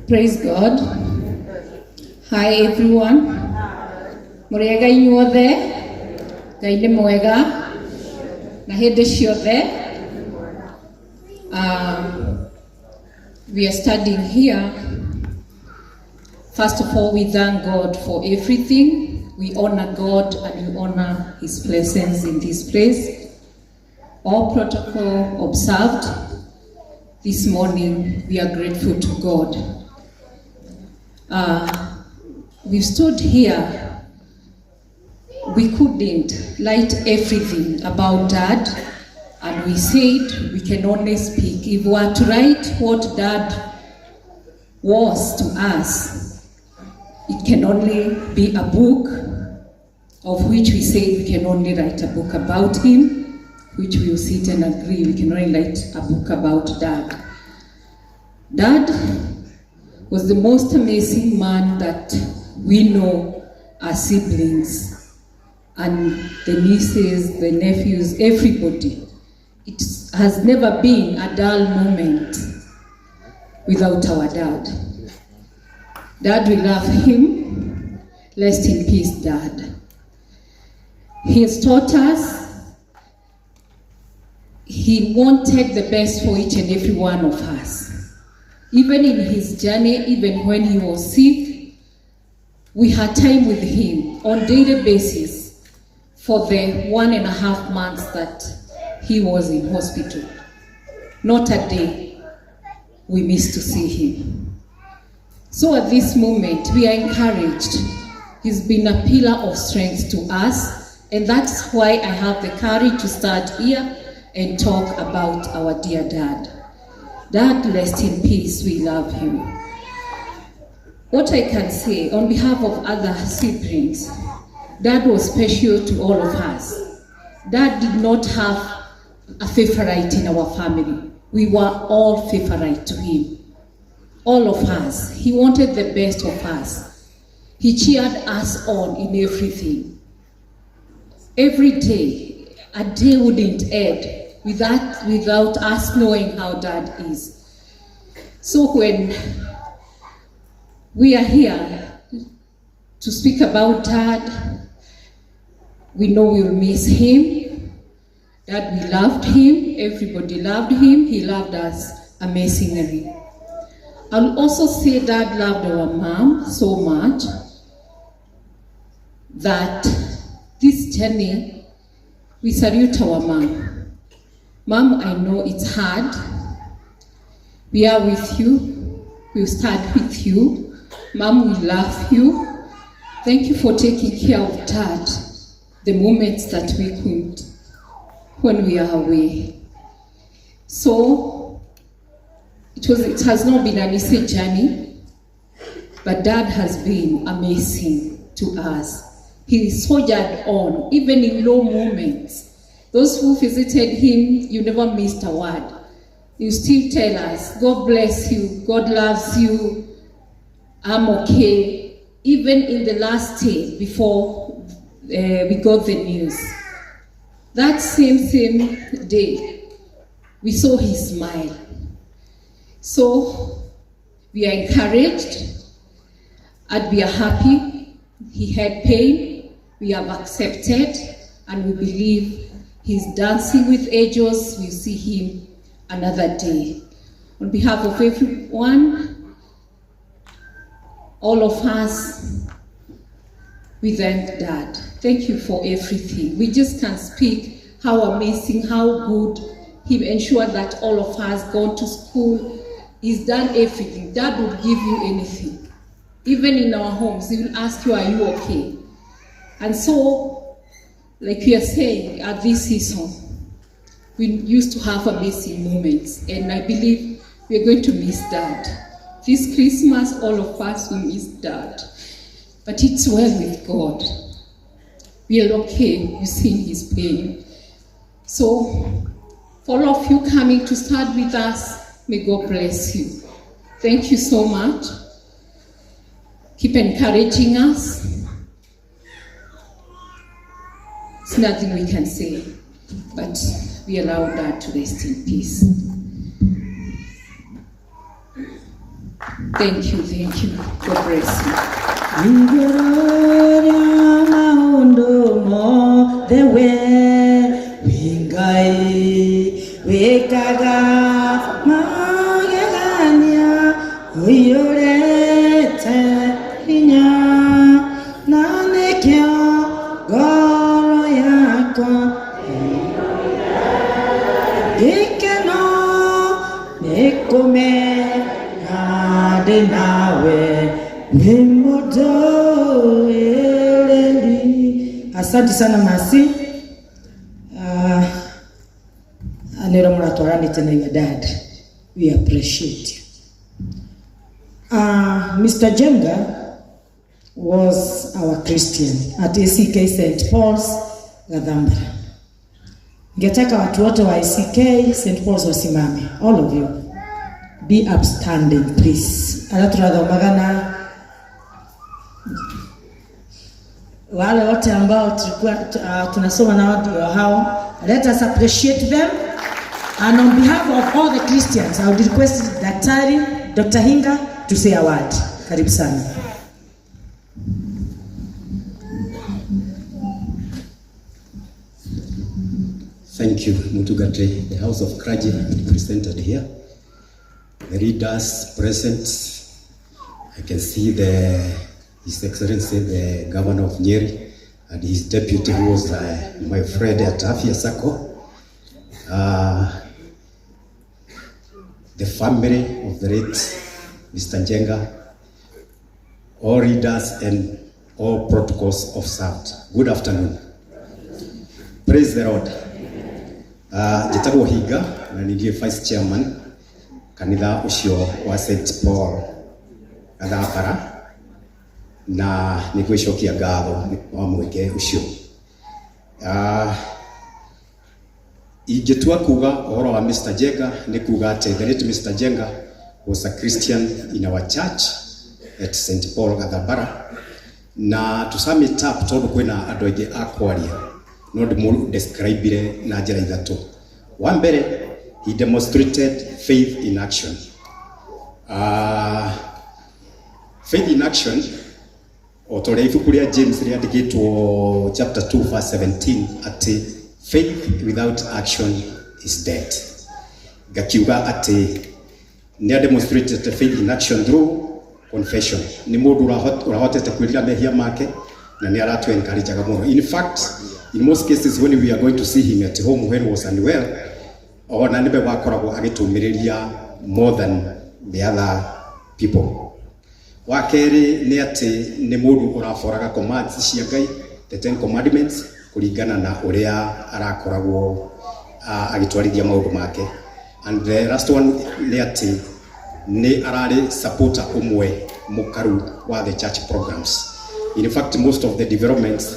Praise God. Hi everyone. Muriega inyuothe. Ngai nĩ mwega. Na hĩndĩ ciothe. We are studying here. First of all, we thank God for everything. We honor God and we honor His presence in this place. All protocol observed. This morning, we are grateful to God. We stood here. We couldn't write everything about Dad, and we said we can only speak. If we were to write what Dad was to us, it can only be a book, of which we say we can only write a book about him, which we will sit and agree we can only write a book about Dad. Dad was the most amazing man that we know as siblings, and the nieces, the nephews, everybody. It has never been a dull moment without our dad. Dad, we love him. Rest in peace, Dad. He has taught us. He wanted the best for each and every one of us. Even in his journey, even when he was sick, we had time with him on a daily basis for the 1.5 months that he was in hospital. Not a day we missed to see him. So at this moment, we are encouraged. He's been a pillar of strength to us, and that's why I have the courage to start here and talk about our dear Dad. Dad, rest in peace, we love him. What I can say on behalf of other siblings, Dad was special to all of us. Dad did not have a favorite in our family. We were all favorite to him. All of us. He wanted the best of us. He cheered us on in everything. Every day, a day wouldn't end without us knowing how Dad is. So when we are here to speak about Dad, we know we'll miss him. Dad, we loved him. Everybody loved him. He loved us amazingly. I'll also say Dad loved our mom so much that this journey, we salute our mom. Mom, I know it's hard. We are with you. We'll start with you. Mom, we love you. Thank you for taking care of Dad the moments that we couldn't when we are away. So it has not been an easy journey, but Dad has been amazing to us. He soldiered on, even in low moments. Those who visited him, you never missed a word. You still tell us, God bless you, God loves you, I'm okay. Even in the last day before we got the news. That same day, we saw his smile. So we are encouraged and we are happy. He had pain, we have accepted, and we believe he's dancing with angels. We'll see him another day. On behalf of everyone, all of us, we thank Dad. Thank you for everything. We just can't speak how amazing, how good. He ensured that all of us gone to school. He's done everything. Dad would give you anything. Even in our homes, he will ask you, are you okay? And so, like we are saying, at this season, we used to have amazing moments, and I believe we are going to miss Dad. This Christmas, all of us will miss Dad. But it's well with God. We are okay. We've seen his pain. So, for all of you coming to start with us, may God bless you. Thank you so much. Keep encouraging us. It's nothing we can say, but we allow Dad to rest in peace. Thank you. God bless you. The way we wekaga magegania uyurete hinya na nekyo goro yako ikeno nikume hadi nawe nimudo eleli. Asante sana Masi. Anero mratwarani tena your dad. We appreciate you. Mr. Jenga was our Christian at ACK St. Paul's Gadambra. Ningetaka watu wote wa ACK St. Paul's wasimame. All of you. Be upstanding, please. Alaturadhomagana wale wote ambao tulikuwa tunasoma na watu hao. Let us appreciate them. And on behalf of all the Christians, I would request Daktari Dr. Hinga to say a word. Karibu sana. Thank you, Mutugate. The House of Clergy represented here. The leaders present. I can see His Excellency, the Governor of Nyeri, and his deputy, who was my friend at Afya Sacco. The family of the late Mr. Njenga, all leaders and all protocols observed. Good afternoon. Praise the Lord. Jitagwo Higa, na ndiye Vice Chairman kanitha ucio wa St. Paul Gadambara, na nigwicokia ngatho wa mweke ucio. Ingetua kuga ohoro wa Mr. Njenga ni kuga ati the late Mr. Njenga was a Christian in our church at St. Paul Gadambara, na to sum it up tondu kwina andu aingi akwaria no describe na njira ithatu. Wa mbere, he demonstrated faith in action. Faith in action otoria ibuku ria James riandikitwo chapter 2 verse 17 ati faith without action is dead. Gakiuga ati ni demonstrated faith in action through confession. Ni mundu urahotete kwirira mehia make na ni aratu encourage muno. In fact, in most cases when we are going to see him at home when he was unwell, ona nibe wakoragwo agitumiriria more than the other people. Wakeri ni ati ni mundu uraforaga commands cia Ngai, the 10 commandments, kuringana na uria arakoragwo agitwarithia maundu make. And the last one ni ati ni arari supporter umwe mukaru wa the church programs. In fact, most of the developments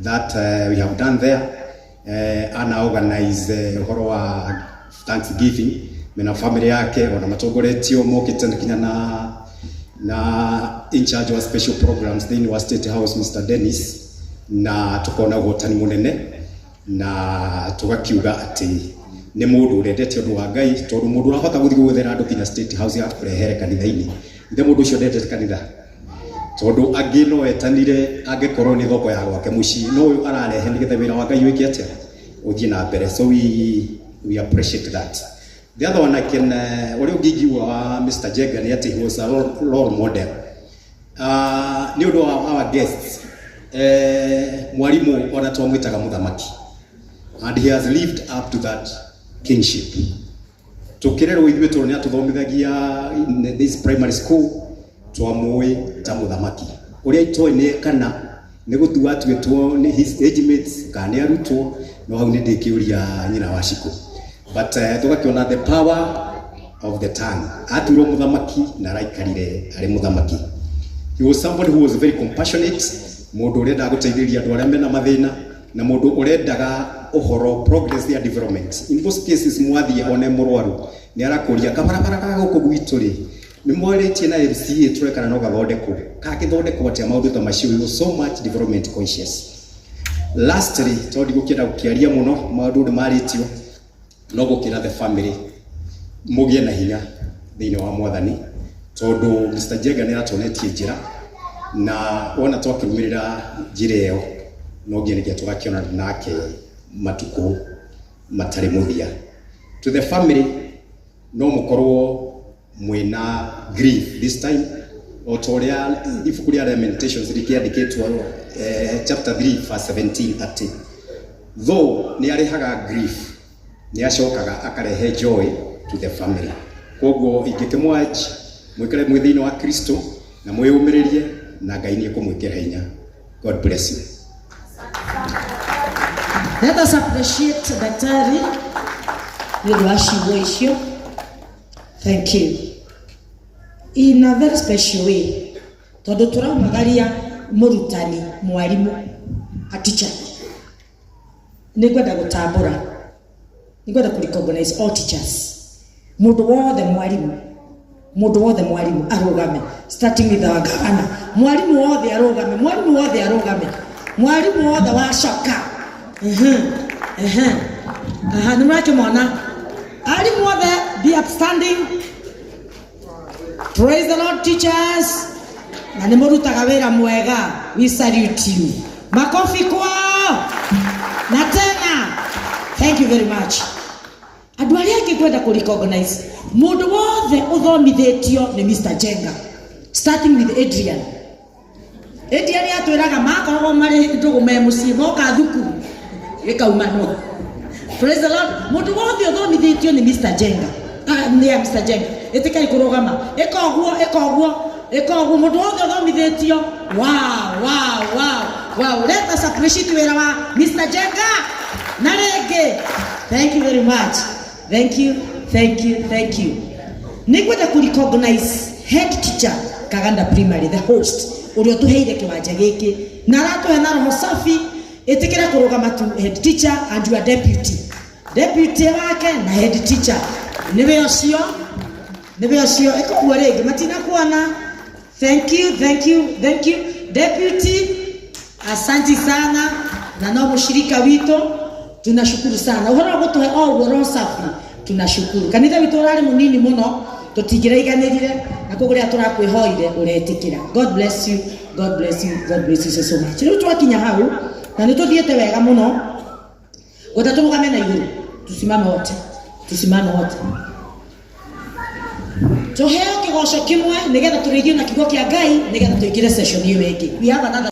that we have done there ana organize horo wa Thanksgiving mena family yake ona matogoretio mokite kinya na in charge of special programs the University State House Mr. Dennis, na tukona gotani munene na tugakiuga ati ni mundu urendete undu wa Ngai tondu mundu urahota guthii guthera andu kinya State House ya kurehere kanitha-ini. Ithe mundu ucio ndendete kanitha tondu angino etanire angekorwo ni thoko ya gwake muci no uyu ararehe nigetha wira wa Ngai wiki atia uthie na mbere. So we appreciate that. The other one I can uri ungigiwa wa Mr. Njenga ni ati he was a role model. Ni undu wa our guests mwalimu ona twamwitaga muthamaki, and he has lived up to that kingship. Tukirerwo ithuĩ tũrũ nĩ atuthomithagia in this primary school twamũĩ ta muthamaki uria itoĩ nĩ kana nĩ gũtua atuĩtwo nĩ his age mates kana nĩ arutwo no hau nĩ ndĩkĩũria nyina wa Cikũ, but tugakiona the power of the tongue. Aturwo muthamaki na raikarire arĩ muthamaki. He was somebody who was very compassionate, mundu ũrenda gũteithĩrĩria andũ arĩa mena mathĩna na mundu ũrendaga uhoro progress ya development. In most cases mwathie one mũrwaru nĩ arakũria kabarabara ka gũkũ gwitũ rĩ nĩ mwarĩtie na MCA turekana no gathondekwo kagĩthondekwo atĩa maũndũ ta macio. You so much development conscious. Lastly, tondũ gũkĩenda gũkĩaria mũno maũndũ nĩ marĩtio no gũkĩra the family mũgĩe na hinya thĩinĩ wa Mwathani tondu Mr. Jenga ni atonetie njira na wona twakirumirira njira iyo no nginya tugakiona nake matuku matari muthia. To the family, no mukorwo mwina grief this time otoria ifuku ria Lamentations rikiandikitwo chapter 3 verse 17 ati though ni arehaga grief ni acokaga akarehe joy to the family. Koguo ingikimwaji mwikare mwithini wa Kristo na mwiyumiririe na Ngai ni kumwikira hinya. God bless you. Let us appreciate Daktari Washi. Thank you. In a very special way. Tondu turamagaria murutani mwalimu a teacher. Nigwenda gutambura. Nigwenda kurecognize all teachers. Mundu wothe mwalimu arugame, starting with our governor. Mwalimu wothe arugame, mwalimu wothe wacoka. Nimwake mwana. Alimu wothe be upstanding. Praise the Lord, teachers. Na nimurutaga wira mwega. We salute you. Makofi kwao. Na tena. Thank you very much. Andu aria angi kwenda ku recognize mundu wothe uthomithitio ni Mr. Jenga, starting with Adrian atwiraga makoragwo mari ndugu me mucii moka thukuru ikaumano. Praise the Lord. Mundu wothe uthomithitio ni Mr. Jenga, ni Mr. Jenga itikai kurugama ikoguo mundu wothe uthomithitio. Wow, let us appreciate wira wa Mr. Jenga na rege. Thank you very much. Thank you. Nigwenda ku recognize head teacher Kaganda Primary, the host urio tuheire kiwanja giki na ratuhe na roho safi itikira kurugama tu head teacher and your deputy wake na head teacher niwe ocio iko rege matina kuona. Thank you deputy, asante sana na no mushirika wito. Tunashukuru sana. Uhoro gutuhe roho safi. Tunashukuru. Kanitha witu urari munini muno tutingiraiganirire na kuguria turakwihoire uretikira. God bless you so much. Riu twakinya hau na nituthiete wega muno. Utatumugamena iguru. Tusimame wote. Tuheo kigoco kimwe nigetha turithio na kigo kia Ngai nigetha tuikire session iyo ingi. We have another